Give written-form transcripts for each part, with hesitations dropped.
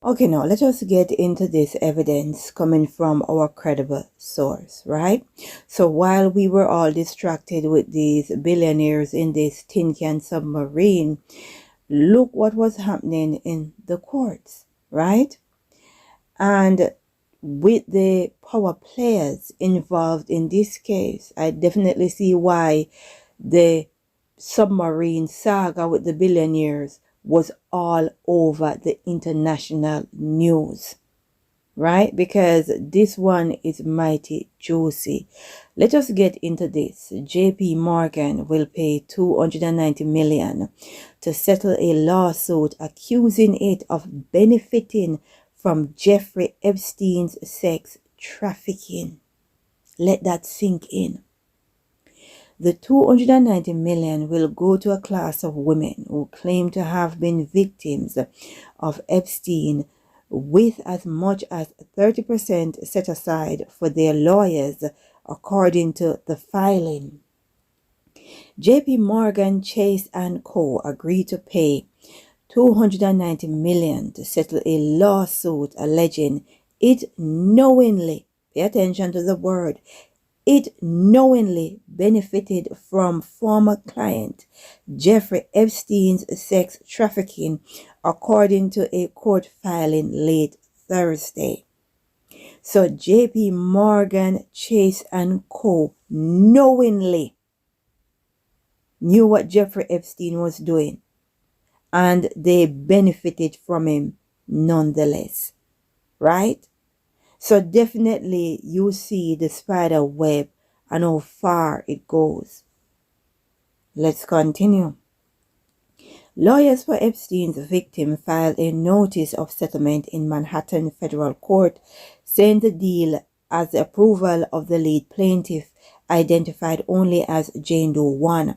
Okay, now let us get into this evidence coming from our credible source, right? So while we were all distracted with these billionaires in this tin can submarine, look what was happening in the courts, right? And with the power players involved in this case, I definitely see why the submarine saga with the billionaires was all over the international news, right? Because this one is mighty juicy. Let us get into this. JP Morgan will pay $290 million to settle a lawsuit accusing it of benefiting from Jeffrey Epstein's sex trafficking. Let that sink in. The $290 million will go to a class of women who claim to have been victims of Epstein, with as much as 30% set aside for their lawyers, according to the filing. JP Morgan Chase & Co. agreed to pay $290 million to settle a lawsuit alleging it knowingly, pay attention to the word, it knowingly benefited from former client Jeffrey Epstein's sex trafficking, according to a court filing late Thursday. So JP Morgan Chase & Co. knowingly knew what Jeffrey Epstein was doing, and they benefited from him nonetheless, right? So definitely you see the spider web and how far it goes. Let's continue. Lawyers for Epstein's victim filed a notice of settlement in Manhattan federal court, saying the deal, as the approval of the lead plaintiff, identified only as Jane Doe 1.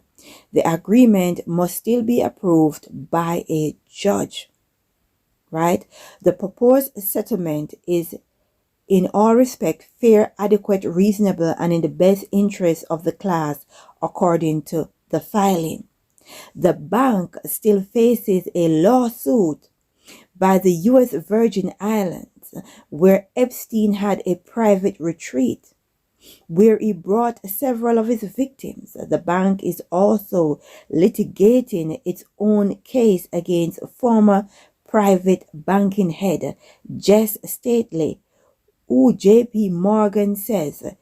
The agreement must still be approved by a judge, right? The proposed settlement is in all respect fair, adequate, reasonable, and in the best interest of the class, according to the filing. The bank still faces a lawsuit by the U.S. Virgin Islands, where Epstein had a private retreat, where he brought several of his victims. The bank is also litigating its own case against former private banking head Jess Stately, who JP Morgan says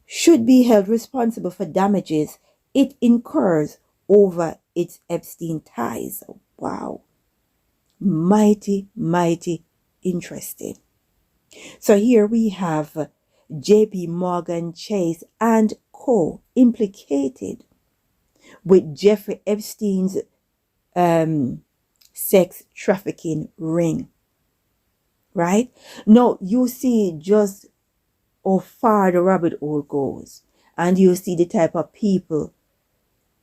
should be held responsible for damages it incurs over its Epstein ties. Wow. Mighty, mighty interesting. So here we have JP Morgan Chase and Co. implicated with Jeffrey Epstein's sex trafficking ring. Right? Now you see just how far the rabbit hole goes, and you see the type of people,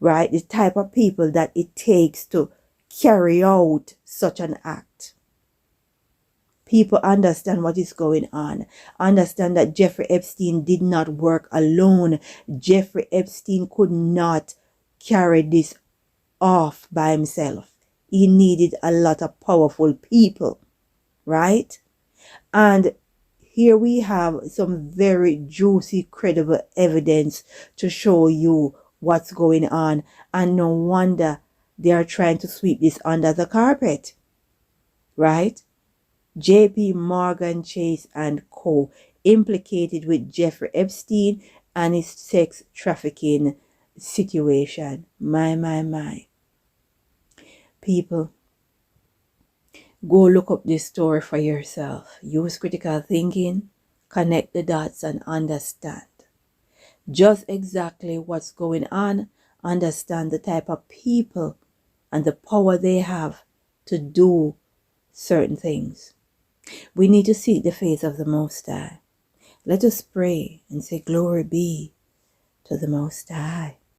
right? The type of people that it takes to carry out such an act. People understand what is going on. Understand that Jeffrey Epstein did not work alone. Jeffrey Epstein could not carry this off by himself. He needed a lot of powerful people, right? And here we have some very juicy, credible evidence to show you what's going on. And no wonder they are trying to sweep this under the carpet, right? JP Morgan Chase & Co. implicated with Jeffrey Epstein and his sex trafficking situation. My. People, go look up this story for yourself. Use critical thinking, connect the dots, and understand just exactly what's going on. Understand the type of people and the power they have to do certain things. We need to seek the face of the Most High. Let us pray and say, glory be to the Most High.